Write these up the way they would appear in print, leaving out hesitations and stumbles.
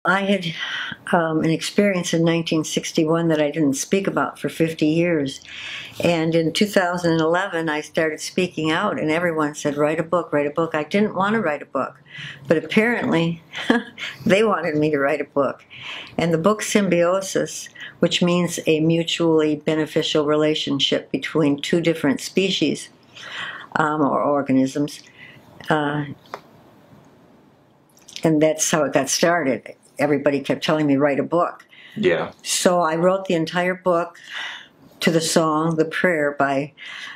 I had an experience in 1961 that I didn't speak about for 50 years. And in 2011, I started speaking out, and everyone said, write a book, write a book. I didn't want to write a book, but apparently they wanted me to write a book. And the book Symbiosis, which means a mutually beneficial relationship between two different species or organisms, and that's how it got started. Everybody kept telling me, write a book. Yeah. So I wrote the entire book to the song, The Prayer, by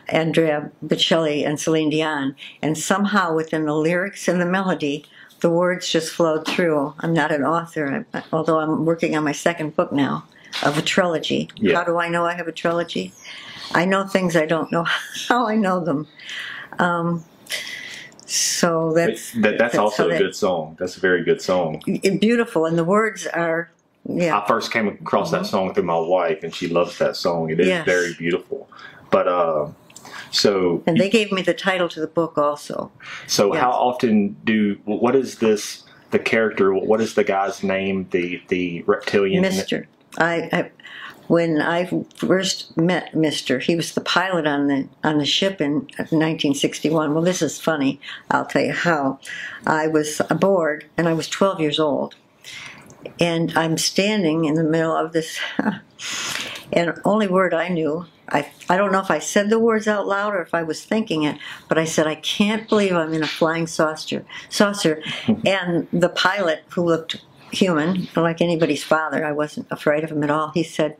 Andrea Bocelli and Celine Dion. And somehow within the lyrics and the melody, the words just flowed through. I'm not an author, although I'm working on my second book now of a trilogy. Yeah. How do I know I have a trilogy? I know things I don't know how I know them. So that's also a good song. That's a very good song. Beautiful, and the words are, yeah. I first came across that song through my wife, and she loves that song. It is very beautiful. But and they gave me the title to the book also. So how often what is this? The character? What is the guy's name? The reptilian? Mister. When I first met Mister, he was the pilot on the ship in 1961. Well, this is funny. I'll tell you how. I was aboard, and I was 12 years old. And I'm standing in the middle of this, and the only word I knew, I don't know if I said the words out loud or if I was thinking it, but I said, I can't believe I'm in a flying saucer. And the pilot, who looked human, like anybody's father, I wasn't afraid of him at all, he said,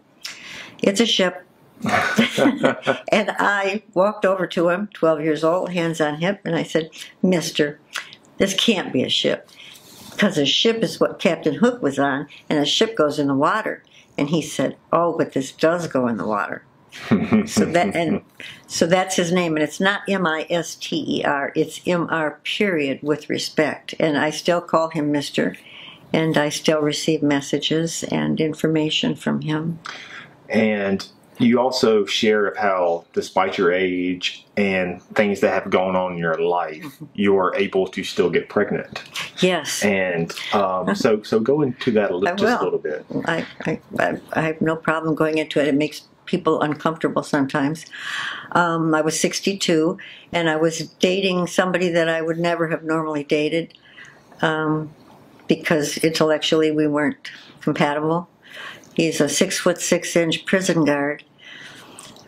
it's a ship. And I walked over to him, 12 years old, hands on hip, and I said, Mister, this can't be a ship. Because a ship is what Captain Hook was on, and a ship goes in the water. And he said, oh, but this does go in the water. So that's his name, and it's not M-I-S-T-E-R, it's M-R period with respect. And I still call him Mister, and I still receive messages and information from him. And you also share of how, despite your age and things that have gone on in your life, you are able to still get pregnant. Yes. And so go into that just a little bit. I have no problem going into it. It makes people uncomfortable sometimes. I was 62, and I was dating somebody that I would never have normally dated because intellectually we weren't compatible. He's a 6'6" prison guard,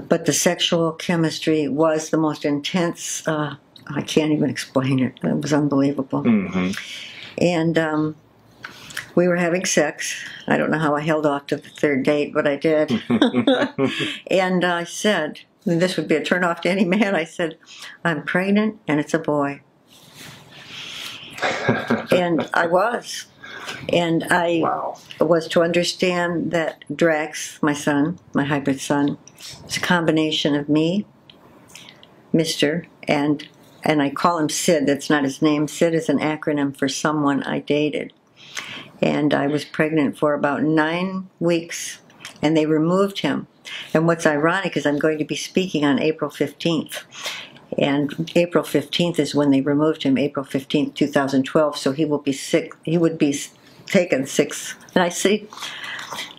but the sexual chemistry was the most intense. I can't even explain it. It was unbelievable. Mm-hmm. And we were having sex. I don't know how I held off to the third date, but I did. And I said, and this would be a turnoff to any man, I said, I'm pregnant and it's a boy. And I was. And I was to understand that Drax, my son, my hybrid son, is a combination of me, Mister, and I call him Sid. That's not his name. Sid is an acronym for someone I dated. And I was pregnant for about 9 weeks, and they removed him. And what's ironic is I'm going to be speaking on April 15th. And April 15th is when they removed him, April 15th, 2012. So he will be sick. He would be taken 6. And I say,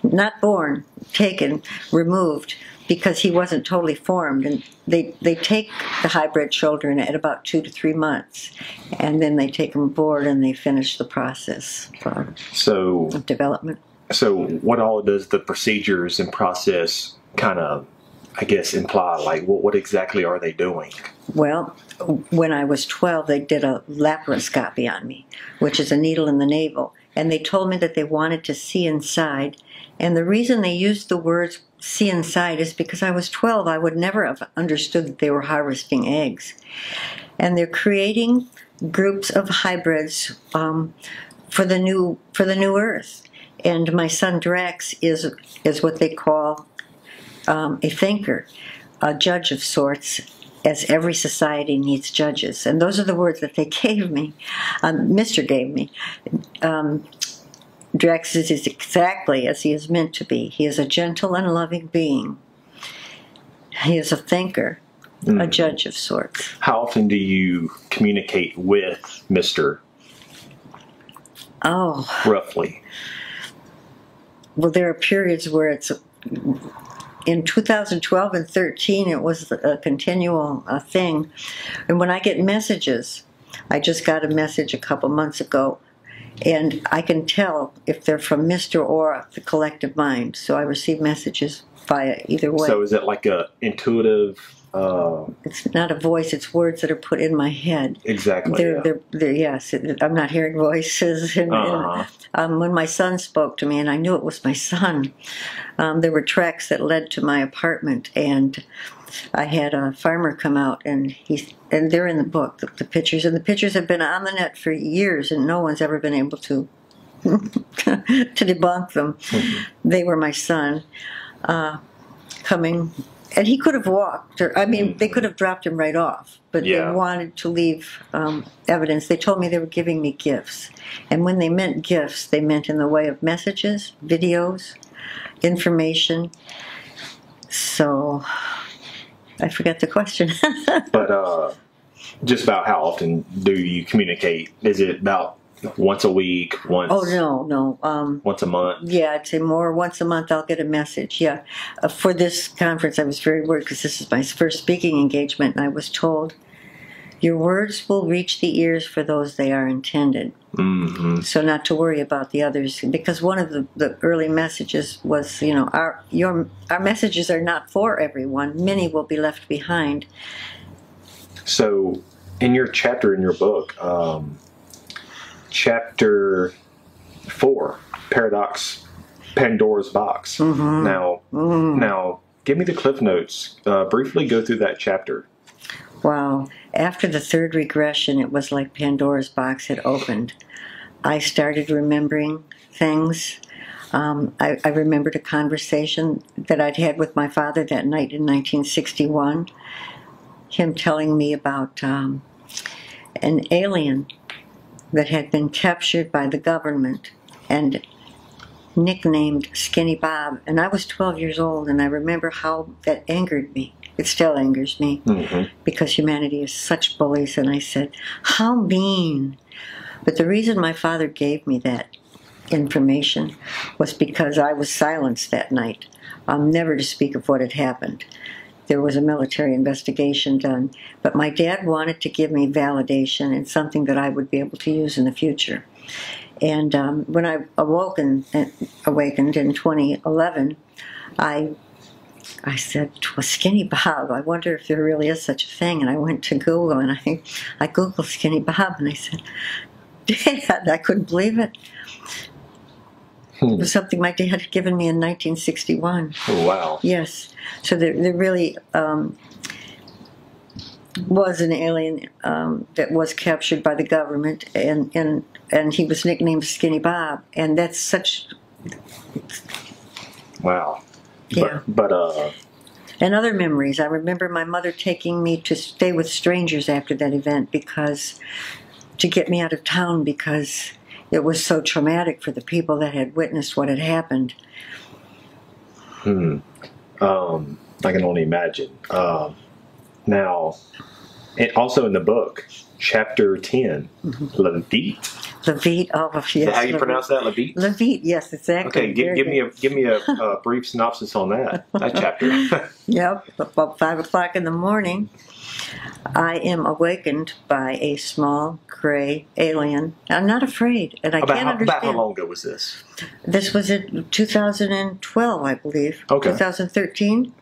not born, taken, removed, because he wasn't totally formed. And they take the hybrid children at about 2 to 3 months. And then they take them aboard and they finish the process of development. So what all does the procedures and process kind of, I guess, imply? Like, what exactly are they doing? Well, when I was 12, they did a laparoscopy on me, which is a needle in the navel. And they told me that they wanted to see inside. And the reason they used the words see inside is because I was 12. I would never have understood that they were harvesting eggs. And they're creating groups of hybrids for the new Earth. And my son Drax is what they call a thinker, a judge of sorts, as every society needs judges. And those are the words that they gave me, Mister gave me. Drax is exactly as he is meant to be. He is a gentle and loving being. He is a thinker, a judge of sorts. How often do you communicate with Mister? Oh, roughly? well, there are periods where it's in 2012 and 13. It was a continual thing, and when I get messages, I just got a message a couple months ago, and I can tell if they're from Mr. or the collective mind. So I receive messages via either way. So is it like a intuitive? It's not a voice; it's words that are put in my head. Exactly. They're yes. I'm not hearing voices. When my son spoke to me, and I knew it was my son, there were tracks that led to my apartment, and I had a farmer come out, and they're in the book, the pictures, and the pictures have been on the net for years, and no one's ever been able to to debunk them. Mm-hmm. They were my son coming. And he could have walked, or they could have dropped him right off, but they wanted to leave evidence. They told me they were giving me gifts. And when they meant gifts, they meant in the way of messages, videos, information. So, I forgot the question. But just about how often do you communicate? Is it about once a week? Once? Oh, no. Once a month? Yeah, I'd say more. Once a month I'll get a message, yeah. For this conference I was very worried because this is my first speaking engagement, and I was told, your words will reach the ears for those they are intended. Mm-hmm. So not to worry about the others, because one of the early messages was, our messages are not for everyone. Many will be left behind. So in your chapter in your book, Chapter 4, Paradox, Pandora's Box. Mm-hmm. Now, give me the Cliff Notes. Briefly go through that chapter. Wow. After the third regression, it was like Pandora's box had opened. I started remembering things. I remembered a conversation that I'd had with my father that night in 1961. Him telling me about an alien that had been captured by the government and nicknamed Skinny Bob. And I was 12 years old, and I remember how that angered me. It still angers me, because humanity is such bullies. And I said, how mean. But the reason my father gave me that information was because I was silenced that night, never to speak of what had happened. There was a military investigation done, but my dad wanted to give me validation and something that I would be able to use in the future. And when I awakened in 2011, I said, well, Skinny Bob, I wonder if there really is such a thing. And I went to Google, and I Googled Skinny Bob, and I said, Dad, I couldn't believe it. It was something my dad had given me in 1961. Oh, wow. Yes. So there really was an alien that was captured by the government, and he was nicknamed Skinny Bob. And that's such... Wow. Yeah. But and other memories. I remember my mother taking me to stay with strangers after that event to get me out of town, because it was so traumatic for the people that had witnessed what had happened. I can only imagine. Now, and also in the book, Chapter 10, Levite. Levite, oh yes. Is that how you pronounce that, Levite? Levite, yes, exactly. Okay, give me a brief synopsis on that chapter. Yep, about 5 o'clock in the morning, I am awakened by a small gray alien. I'm not afraid, and I can't understand. About how long ago was this? This was in 2012, I believe. Okay. 2013.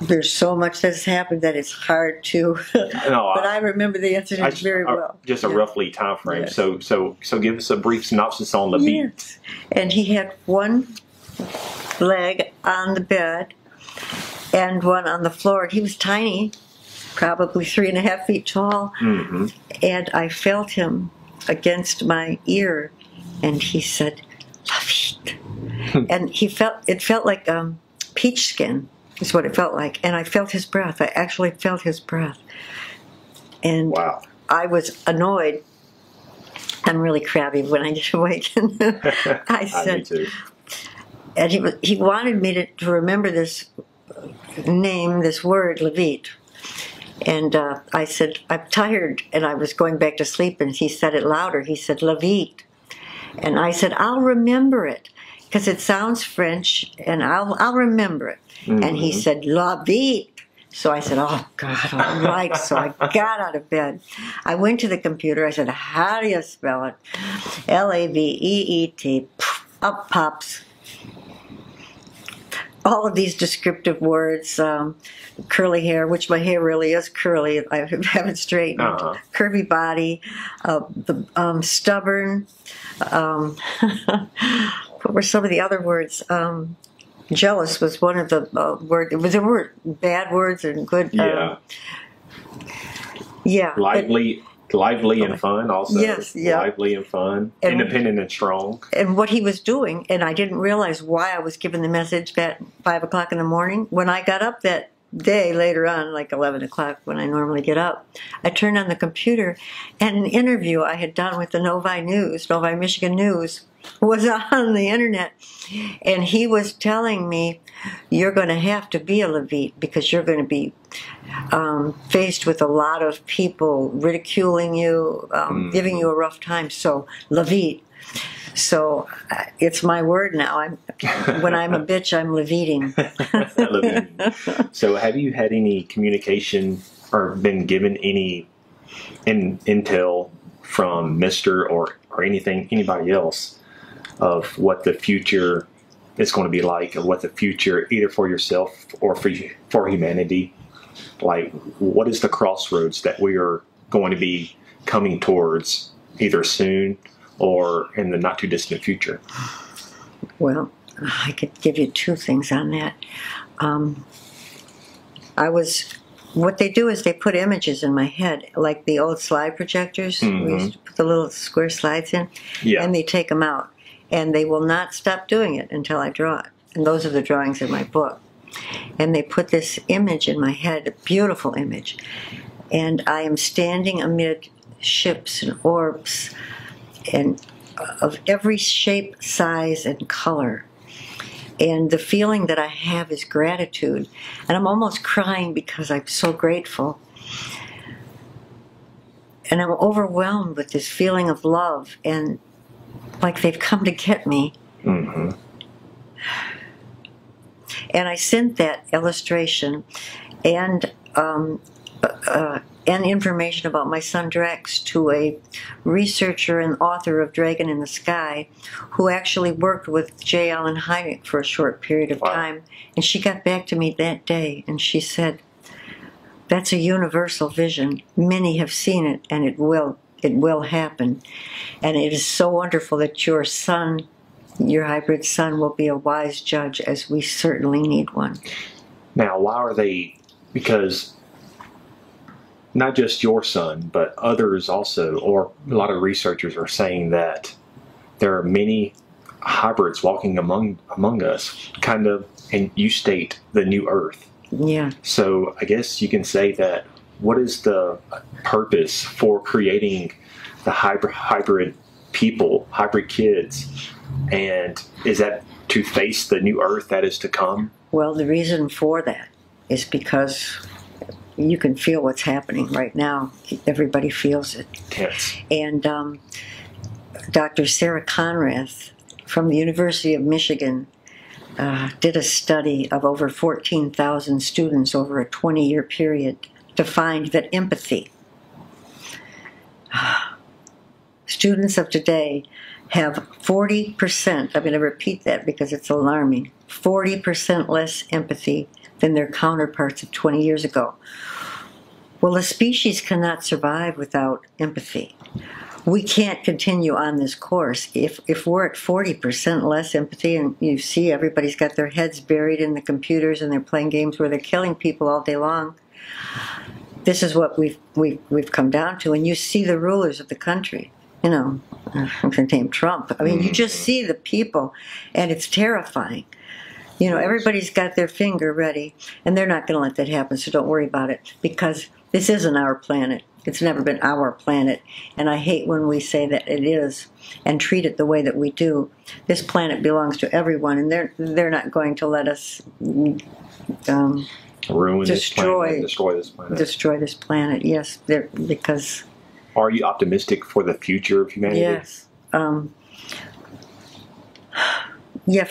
There's so much that's happened that it's hard to. No, but I remember the incident very well. Just a roughly time frame. Yes. So give us a brief synopsis on Levite. Yes. And he had one leg on the bed and one on the floor. He was tiny, probably 3.5 feet tall. Mm-hmm. And I felt him against my ear, and he said, Levite. And it felt like peach skin. Is what it felt like. And I felt his breath. I actually felt his breath. And wow. I was annoyed. I'm really crabby when I get awakened. I said, me too. And he wanted me to remember this name, this word, Levite. And I said, I'm tired. And I was going back to sleep, and he said it louder. He said, Levite. And I said, I'll remember it because it sounds French, and I'll remember it. And he said, La Vie. So I said, oh, God, all right. So I got out of bed. I went to the computer. I said, how do you spell it? Laveet. Up pops all of these descriptive words. Curly hair, which my hair really is curly. I have it straightened. Curvy body. Stubborn. What were some of the other words? Jealous was one of the words. There were bad words and good. Yeah. Yeah. Lively and fun also. Yes, yeah. Lively and fun. Independent and strong. And what he was doing, and I didn't realize why I was given the message at 5 o'clock in the morning. When I got up that day later on, like 11 o'clock when I normally get up, I turned on the computer, and an interview I had done with the Novi Michigan News, was on the internet. And he was telling me, you're going to have to be a Levite because you're going to be faced with a lot of people ridiculing you, giving you a rough time. So, Levite. So, it's my word now. When I'm a bitch, I'm Leviting. So, have you had any communication or been given any intel from Mr. or anybody else of what the future is going to be like, or what the future, either for yourself or for humanity? Like, what is the crossroads that we are going to be coming towards either soon or in the not too distant future? Well, I could give you two things on that. What they do is they put images in my head, like the old slide projectors. We used to put the little square slides in, and they take them out. And they will not stop doing it until I draw it. And those are the drawings in my book. And they put this image in my head, a beautiful image. And I am standing amid ships and orbs and of every shape, size, and color. And the feeling that I have is gratitude. And I'm almost crying because I'm so grateful. And I'm overwhelmed with this feeling of love, and like they've come to get me. And I sent that illustration and information about my son Drex to a researcher and author of Dragon in the Sky, who actually worked with J. Allen Hynek for a short period of time. And she got back to me that day, and she said, that's a universal vision. Many have seen it, and it will happen. And it is so wonderful that your son, your hybrid son, will be a wise judge, as we certainly need one. Now, why are they, because not just your son, but others also, or a lot of researchers are saying that there are many hybrids walking among us, kind of, and you state the new Earth. Yeah. So I guess you can say that, what is the purpose for creating the hybrid people, hybrid kids, and is that to face the new Earth that is to come? Well, the reason for that is because you can feel what's happening right now. Everybody feels it. Yes. And Dr. Sarah Conrath from the University of Michigan did a study of over 14,000 students over a 20-year period to find that empathy, students of today have 40%, I'm going to repeat that because it's alarming, 40% less empathy than their counterparts of 20 years ago. Well, a species cannot survive without empathy. We can't continue on this course if we're at 40% less empathy, and you see everybody's got their heads buried in the computers and they're playing games where they're killing people all day long. This is what we've come down to, and you see the rulers of the country. You know, I'm going to name Trump. I mean, you just see the people, and it's terrifying. You know, everybody's got their finger ready, and they're not going to let that happen, so don't worry about it, because this isn't our planet. It's never been our planet, and I hate when we say that it is and treat it the way that we do. This planet belongs to everyone, and they're not going to let us ruin destroy this planet. Yes, because. Are you optimistic for the future of humanity? Yes. Yeah.